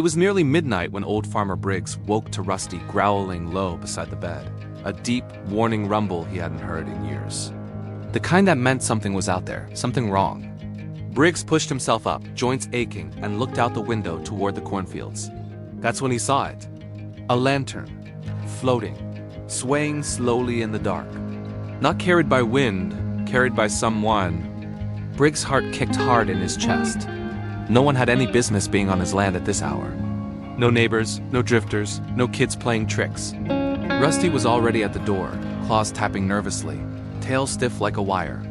was nearly midnight when old Farmer Briggs woke to Rusty growling low beside the bed, a deep, warning rumble he hadn't heard in years. The kind that meant something was out there, something wrong. Briggs pushed himself up, joints aching, and looked out the window toward the cornfields. That's when he saw it. A lantern, floating, swaying slowly in the dark. Not carried by wind, carried by someone. Briggs' heart kicked hard in his chest. No one had any business being on his land at this hour. No neighbors, no drifters, no kids playing tricks. Rusty was already at the door, claws tapping nervously, tail stiff like a wire.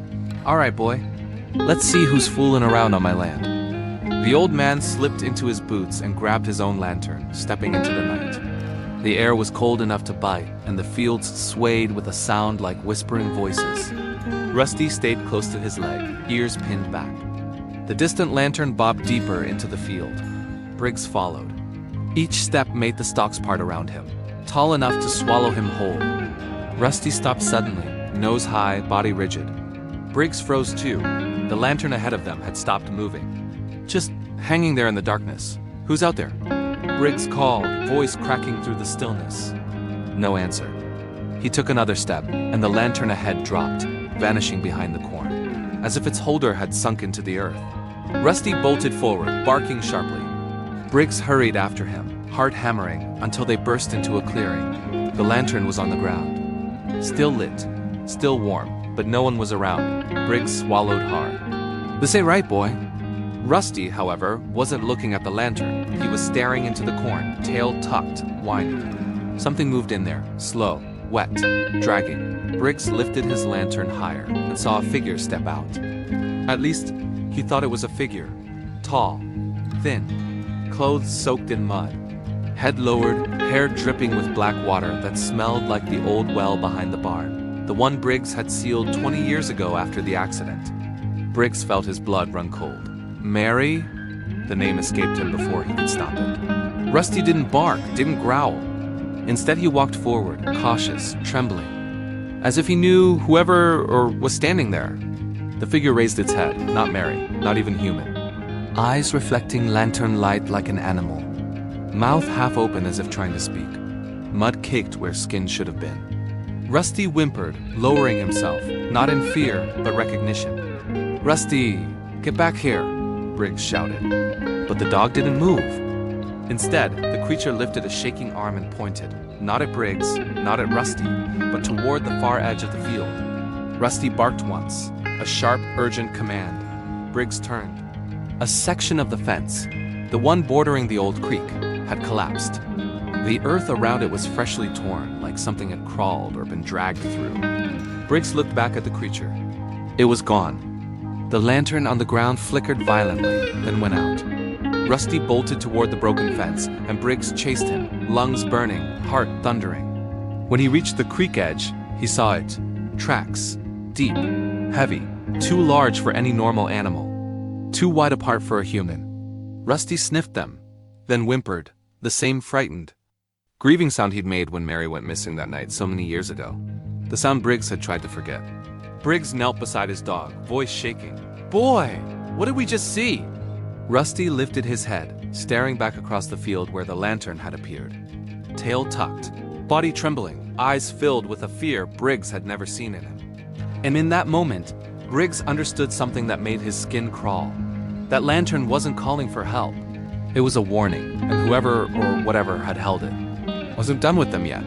"All right, boy. Let's see who's fooling around on my land." The old man slipped into his boots and grabbed his own lantern, stepping into the night. The air was cold enough to bite, and the fields swayed with a sound like whispering voices. Rusty stayed close to his leg, ears pinned back. The distant lantern bobbed deeper into the field. Briggs followed. Each step made the stalks part around him, tall enough to swallow him whole. Rusty stopped suddenly, nose high, body rigid. Briggs froze too. The lantern ahead of them had stopped moving. Just hanging there in the darkness. "Who's out there?" Briggs called, voice cracking through the stillness. No answer. He took another step, and the lantern ahead dropped, vanishing behind the corn, as if its holder had sunk into the earth. Rusty bolted forward, barking sharply. Briggs hurried after him, heart hammering, until they burst into a clearing. The lantern was on the ground. Still lit, still warm, but no one was around. Briggs swallowed hard. "This ain't right, boy." Rusty, however, wasn't looking at the lantern. He was staring into the corn, tail tucked, whining. Something moved in there, slow, wet, dragging. Briggs lifted his lantern higher and saw a figure step out. At least, he thought it was a figure. Tall, thin, clothes soaked in mud. Head lowered, hair dripping with black water that smelled like the old well behind the barn. The one Briggs had sealed 20 years ago after the accident. Briggs felt his blood run cold. "Mary?" The name escaped him before he could stop it. Rusty didn't bark, didn't growl. Instead, he walked forward, cautious, trembling, as if he knew whoever was standing there. The figure raised its head, not Mary, not even human. Eyes reflecting lantern light like an animal. Mouth half open as if trying to speak. Mud caked where skin should have been. Rusty whimpered, lowering himself, not in fear, but recognition. "Rusty, get back here," Briggs shouted. But the dog didn't move. Instead, the creature lifted a shaking arm and pointed, not at Briggs, not at Rusty, but toward the far edge of the field. Rusty barked once, a sharp, urgent command. Briggs turned. A section of the fence, the one bordering the old creek, had collapsed. The earth around it was freshly torn, like something had crawled or been dragged through. Briggs looked back at the creature. It was gone. The lantern on the ground flickered violently, then went out. Rusty bolted toward the broken fence, and Briggs chased him, lungs burning, heart thundering. When he reached the creek edge, he saw it. Tracks. Deep. Heavy. Too large for any normal animal. Too wide apart for a human. Rusty sniffed them, then whimpered, the same frightened, grieving sound he'd made when Mary went missing that night so many years ago. The sound Briggs had tried to forget. Briggs knelt beside his dog, voice shaking. "Boy, what did we just see?" Rusty lifted his head, staring back across the field where the lantern had appeared. Tail tucked, body trembling, eyes filled with a fear Briggs had never seen in him. And in that moment, Briggs understood something that made his skin crawl. That lantern wasn't calling for help. It was a warning, and whoever or whatever had held it wasn't done with them yet.